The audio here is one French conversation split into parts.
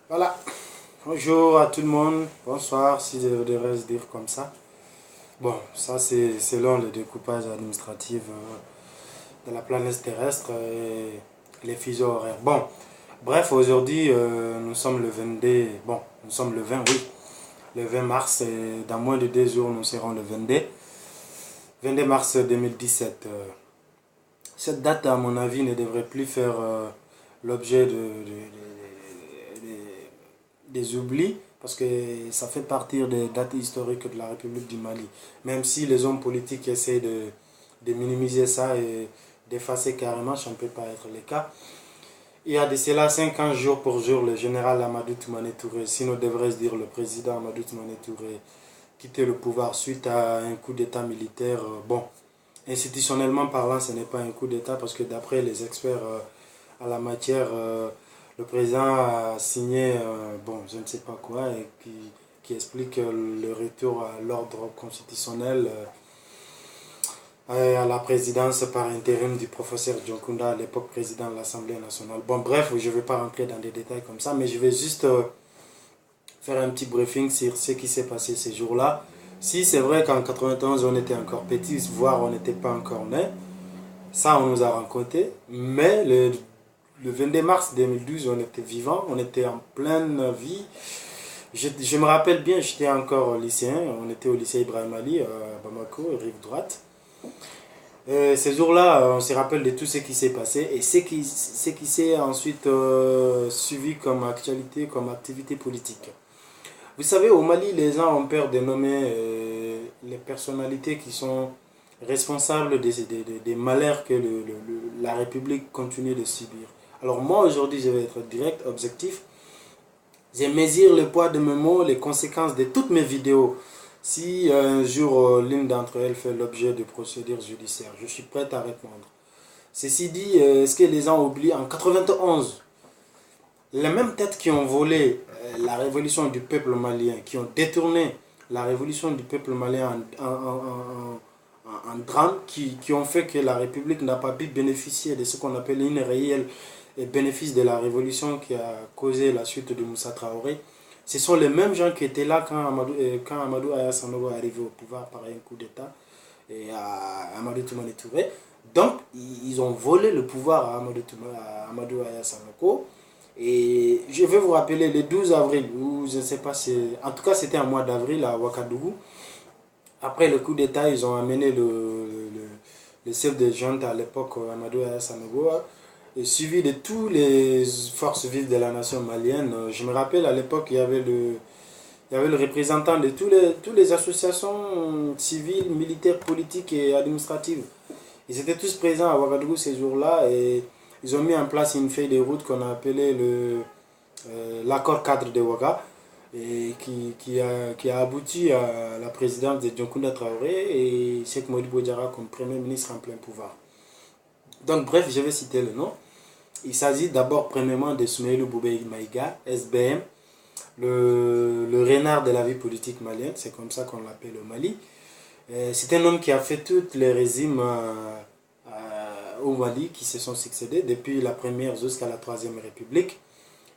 Voilà. Bonjour à tout le monde. Bonsoir, si je devrais se dire comme ça. Bon, ça c'est selon le découpage administratif de la planète terrestre et les fuseaux horaires. Bon, bref, aujourd'hui nous sommes le 22. Bon, nous sommes le 20, oui. Le 20 mars et dans moins de 2 jours nous serons le 22 mars 2017. Cette date, à mon avis, ne devrait plus faire l'objet des oublis parce que ça fait partie des dates historiques de la République du Mali. Même si les hommes politiques essaient de minimiser ça et d'effacer carrément, ça ne peut pas être le cas. Il y a de cela 5 ans, jour pour jour, le général Amadou Toumane Touré, sinon devrait se dire le président Amadou Toumane Touré, quittait le pouvoir suite à un coup d'état militaire. Bon, institutionnellement parlant, ce n'est pas un coup d'état parce que d'après les experts à la matière, le président a signé, bon, je ne sais pas quoi, et qui explique le retour à l'ordre constitutionnel à la présidence par intérim du professeur Dionkunda, à l'époque président de l'Assemblée nationale. Bon, bref, je ne vais pas rentrer dans des détails comme ça, mais je vais juste faire un petit briefing sur ce qui s'est passé ces jours-là. Si c'est vrai qu'en 91 on était encore petits, voire on n'était pas encore nés, ça on nous a raconté, mais le 22 mars 2012 on était vivants, on était en pleine vie. Je me rappelle bien, j'étais encore lycéen, on était au lycée Ibrahim Ali à Bamako, rive droite. Ces jours-là, on se rappelle de tout ce qui s'est passé et ce qui s'est ensuite suivi comme actualité, comme activité politique. Vous savez, au Mali, les gens ont peur de nommer les personnalités qui sont responsables des malheurs que la République continue de subir. Alors moi, aujourd'hui, je vais être direct, objectif. Je mesure le poids de mes mots, les conséquences de toutes mes vidéos. Si un jour l'une d'entre elles fait l'objet de procédures judiciaires, je suis prêt à répondre. Ceci dit, est-ce que les gens oublient en 91, les mêmes têtes qui ont volé la révolution du peuple malien, qui ont détourné la révolution du peuple malien en drame, qui ont fait que la République n'a pas pu bénéficier de ce qu'on appelle une réelle bénéfice de la révolution qui a causé la chute de Moussa Traoré. Ce sont les mêmes gens qui étaient là quand Amadou Aya Sanogo est arrivé au pouvoir par un coup d'État et à Amadou Toumane Touré. Donc, ils ont volé le pouvoir à Amadou Aya Sanogo. Et je vais vous rappeler le 12 avril, ou je ne sais pas si. En tout cas, c'était en mois d'avril à Ouagadougou. Après le coup d'État, ils ont amené le chef de junte à l'époque, Amadou Aya Sanogo, suivi de toutes les forces vives de la nation malienne. Je me rappelle à l'époque, il y avait le représentant de toutes les associations civiles, militaires, politiques et administratives. Ils étaient tous présents à Ouagadougou ces jours-là et ils ont mis en place une feuille de route qu'on a appelée l'accord cadre de Ouaga et qui a abouti à la présidence de Dioncounda Traoré et Cheikh Modibo Diarra comme premier ministre en plein pouvoir. Donc bref, je vais citer le nom. Il s'agit d'abord premièrement de Soumaïlou Boubé Maïga, SBM, le renard de la vie politique malienne, c'est comme ça qu'on l'appelle au Mali. C'est un homme qui a fait tous les régimes au Mali qui se sont succédés depuis la première jusqu'à la troisième république.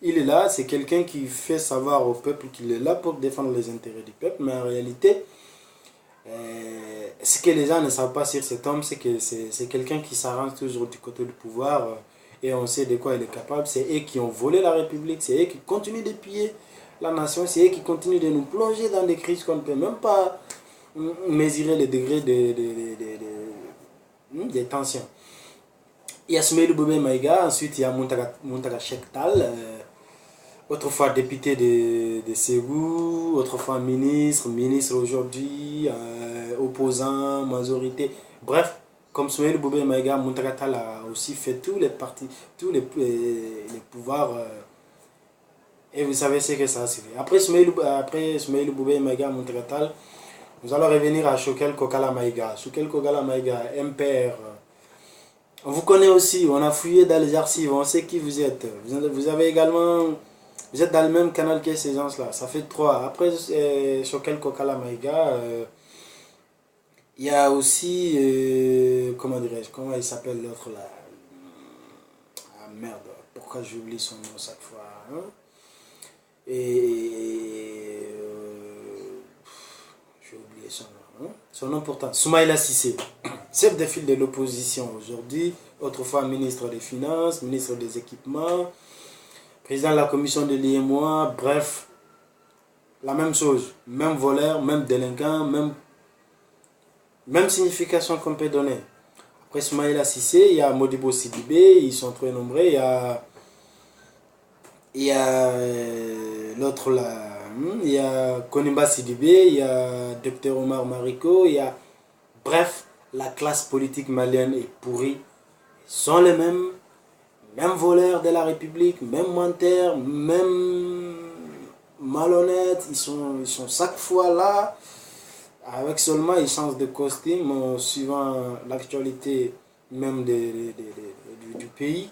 Il est là, c'est quelqu'un qui fait savoir au peuple qu'il est là pour défendre les intérêts du peuple, mais en réalité, ce que les gens ne savent pas sur cet homme, c'est que c'est quelqu'un qui s'arrange toujours du côté du pouvoir et on sait de quoi il est capable. C'est eux qui ont volé la République, c'est eux qui continuent de piller la nation, c'est eux qui continuent de nous plonger dans des crises qu'on ne peut même pas mesurer le degré des tensions. Il y a Soumaïlou Boubé Maïga, ensuite il y a Muntaga Shektal, autrefois député de Ségou, autrefois ministre aujourd'hui, opposant, majorité. Bref, comme Soumaïlou Boubé Maïga, Muntaga Tal a aussi fait tous les partis, tous les pouvoirs. Et vous savez ce que ça a suivi. Après Soumaïlou Boubé Maïga, Muntaga Tal, nous allons revenir à Choquel Kokala Maïga. Choquel Kokala Maïga, MPR. On vous connaît aussi, on a fouillé dans les archives, on sait qui vous êtes. Vous avez également, vous êtes dans le même canal que ces gens-là. Ça fait trois. Après Choquel Kokala Maïga, il y a aussi, comment dirais-je, comment il s'appelle l'autre là? Ah merde, pourquoi j'oublie son nom chaque fois hein. et j'ai oublié son nom, hein? Son nom pourtant, Soumaïla Cissé, chef de file de l'opposition aujourd'hui, autrefois ministre des Finances, ministre des Équipements, président de la commission de l'IMOA, bref, la même chose, même voleur, même délinquant, même signification qu'on peut donner. Après Soumaïla Cissé, il y a Modibo Sidibé, ils sont très nombreux, il y a l'autre là, il y a Konimba Sidibé, il y a Dr Omar Mariko, il y a... Bref, la classe politique malienne est pourrie. Ils sont les mêmes voleurs de la République, même menteurs, même malhonnêtes. Ils sont chaque fois là, avec seulement ils changent de costume, suivant l'actualité même du pays.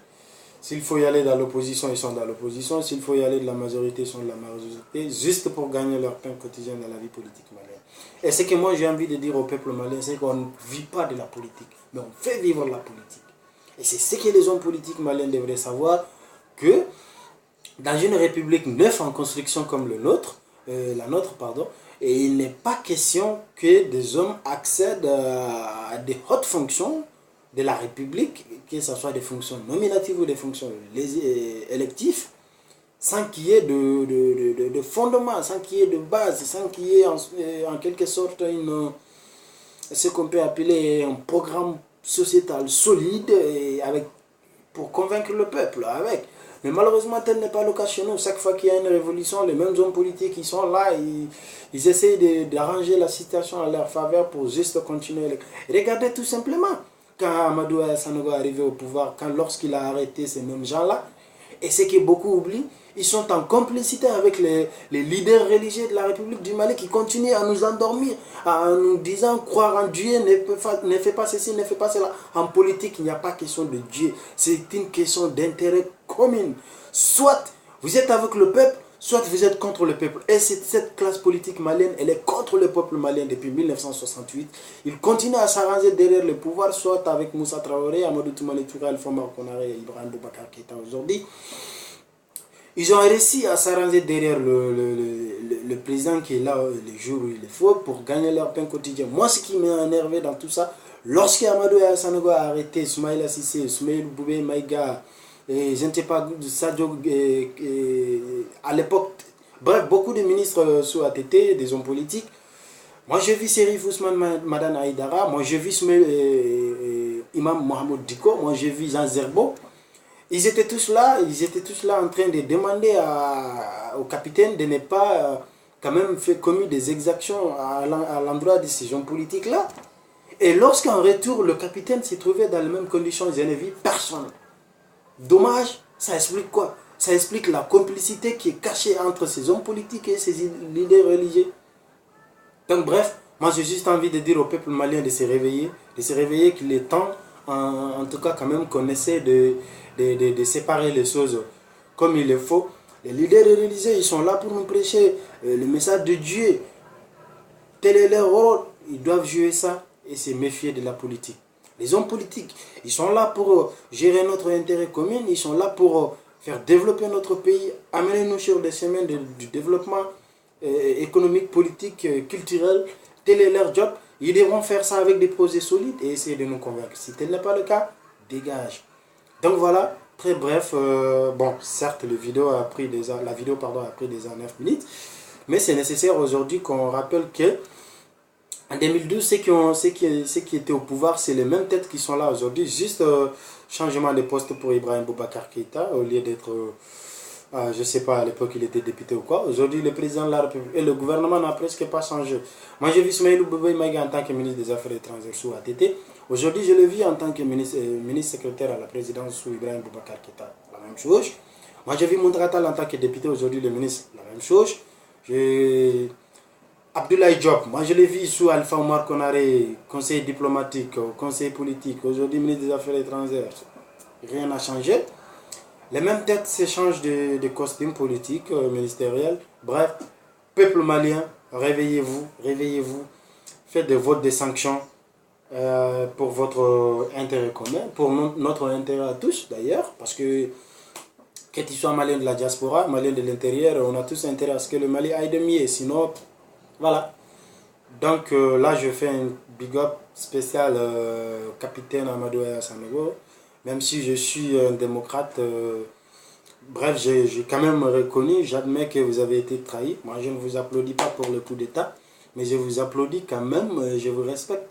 S'il faut y aller dans l'opposition, ils sont dans l'opposition. S'il faut y aller de la majorité, ils sont de la majorité, juste pour gagner leur pain quotidien dans la vie politique malienne. Et ce que moi j'ai envie de dire au peuple malien, c'est qu'on ne vit pas de la politique, mais on fait vivre la politique. Et c'est ce que les hommes politiques maliens devraient savoir, que dans une république neuve en construction comme la nôtre, et il n'est pas question que des hommes accèdent à des hautes fonctions de la République, que ce soit des fonctions nominatives ou des fonctions électives, sans qu'il y ait de fondement, sans qu'il y ait de base, sans qu'il y ait en quelque sorte ce qu'on peut appeler un programme sociétal solide pour convaincre le peuple avec. Mais malheureusement, tel n'est pas le cas chez nous. Chaque fois qu'il y a une révolution, les mêmes hommes politiques qui sont là, ils essayent d'arranger la situation à leur faveur pour juste continuer. Regardez tout simplement, quand Amadou Sanogo est arrivé au pouvoir, lorsqu'il a arrêté ces mêmes gens-là, et ce que beaucoup oublient, ils sont en complicité avec les leaders religieux de la République du Mali qui continuent à nous endormir, en nous disant croire en Dieu, ne fais pas ceci, ne fais pas cela. En politique, il n'y a pas question de Dieu, c'est une question d'intérêt commun. Soit vous êtes avec le peuple, soit vous êtes contre le peuple. Et cette classe politique malienne, elle est contre le peuple malien depuis 1968. Ils continuent à s'arranger derrière le pouvoir, soit avec Moussa Traoré, Amadou Toumani Touré, Alpha Konaré et Ibrahim Boubacar Keïta aujourd'hui. Ils ont réussi à s'arranger derrière le président qui est là les jours où il est faux pour gagner leur pain quotidien. Moi, ce qui m'a énervé dans tout ça, lorsque Amadou Sanogo a arrêté Soumaïla Cissé, Soumaïla Boubé Maïga, et je ne sais pas, Sadio, à l'époque, bref, beaucoup de ministres sous ATT, des hommes politiques. Moi, j'ai vu Serif Ousmane Madan Aïdara, moi, j'ai vu Imam Mohamed Diko, moi, j'ai vu Jean Zerbo. Ils étaient tous là en train de demander au capitaine de ne pas quand même faire commis des exactions à l'endroit de ces gens politiques-là. Et lorsqu'en retour, le capitaine s'est trouvé dans les mêmes conditions, je n'ai vu personne. Dommage, ça explique quoi? Ça explique la complicité qui est cachée entre ces hommes politiques et ces leaders religieux. Donc bref, moi j'ai juste envie de dire au peuple malien de se réveiller qu'il est temps, en tout cas quand même qu'on essaie de séparer les choses comme il le faut. Les leaders religieux, ils sont là pour nous prêcher le message de Dieu. Tel est leur rôle, ils doivent jouer ça et se méfier de la politique. Les hommes politiques, ils sont là pour gérer notre intérêt commun, ils sont là pour faire développer notre pays, amener nous sur des chemins du développement économique, politique, culturel. Tel est leur job. Ils devront faire ça avec des projets solides et essayer de nous convaincre. Si tel n'est pas le cas, dégage. Donc voilà, très bref. Bon, certes, la vidéo a pris déjà 9 minutes, mais c'est nécessaire aujourd'hui qu'on rappelle que en 2012, ceux qui étaient au pouvoir, c'est les mêmes têtes qui sont là aujourd'hui. Juste changement de poste pour Ibrahim Boubacar Keïta, au lieu d'être, je ne sais pas, à l'époque il était député ou quoi. Aujourd'hui, le président de la République et le gouvernement n'a presque pas changé. Moi, j'ai vu Soumaïla Boubé Maïga en tant que ministre des Affaires étrangères sous ATT. Aujourd'hui, je le vis en tant que ministre secrétaire à la présidence sous Ibrahim Boubacar Keïta. La même chose. Moi, j'ai vu Moundratal en tant que député. Aujourd'hui, le ministre, la même chose. Abdoulaye Diop, moi je l'ai vu sous Alpha Omar Konaré, conseiller diplomatique, conseiller politique, aujourd'hui ministre des Affaires étrangères. Rien n'a changé. Les mêmes têtes s'échangent de costumes politiques, ministériels. Bref, peuple malien, réveillez-vous, réveillez-vous. Faites des votes de sanctions pour votre intérêt commun, pour notre intérêt à tous d'ailleurs, parce que que tu sois malien de la diaspora, malien de l'intérieur, on a tous intérêt à ce que le Mali aille de mieux. Sinon, voilà. Donc là, je fais un big up spécial capitaine Amadou Aya Sanogo. Même si je suis un démocrate, bref, j'ai quand même reconnu, j'admets que vous avez été trahi. Moi, je ne vous applaudis pas pour le coup d'État, mais je vous applaudis quand même, je vous respecte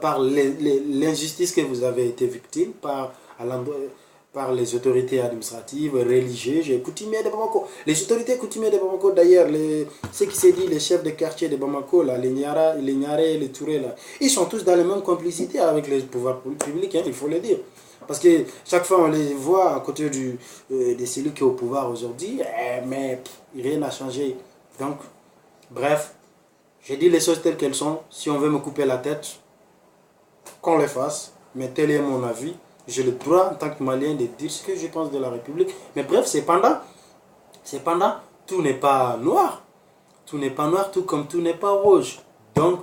par l'injustice que vous avez été victime, par les autorités administratives, religieuses et coutumières de Bamako. Les autorités coutumières de Bamako, d'ailleurs, ce qui s'est dit, les chefs de quartier de Bamako, là, les Niaré, les Touré, là, ils sont tous dans la même complicité avec les pouvoirs publics, hein, il faut le dire. Parce que chaque fois on les voit à côté de celui qui est au pouvoir aujourd'hui, mais rien n'a changé. Donc, bref, j'ai dit les choses telles qu'elles sont. Si on veut me couper la tête, qu'on le fasse, mais tel est mon avis. J'ai le droit en tant que Malien de dire ce que je pense de la République. Mais bref, cependant, tout n'est pas noir. Tout n'est pas noir, tout comme tout n'est pas rouge. Donc,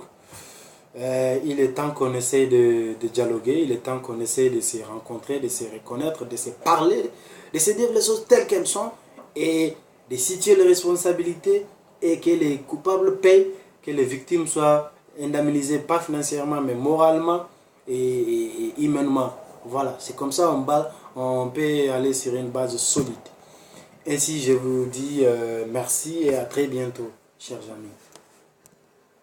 il est temps qu'on essaie de dialoguer, il est temps qu'on essaie de se rencontrer, de se reconnaître, de se parler, de se dire les choses telles qu'elles sont et de situer les responsabilités et que les coupables payent, que les victimes soient indemnisées, pas financièrement, mais moralement et humainement. Voilà, c'est comme ça on peut aller sur une base solide. Ainsi, je vous dis merci et à très bientôt, chers amis.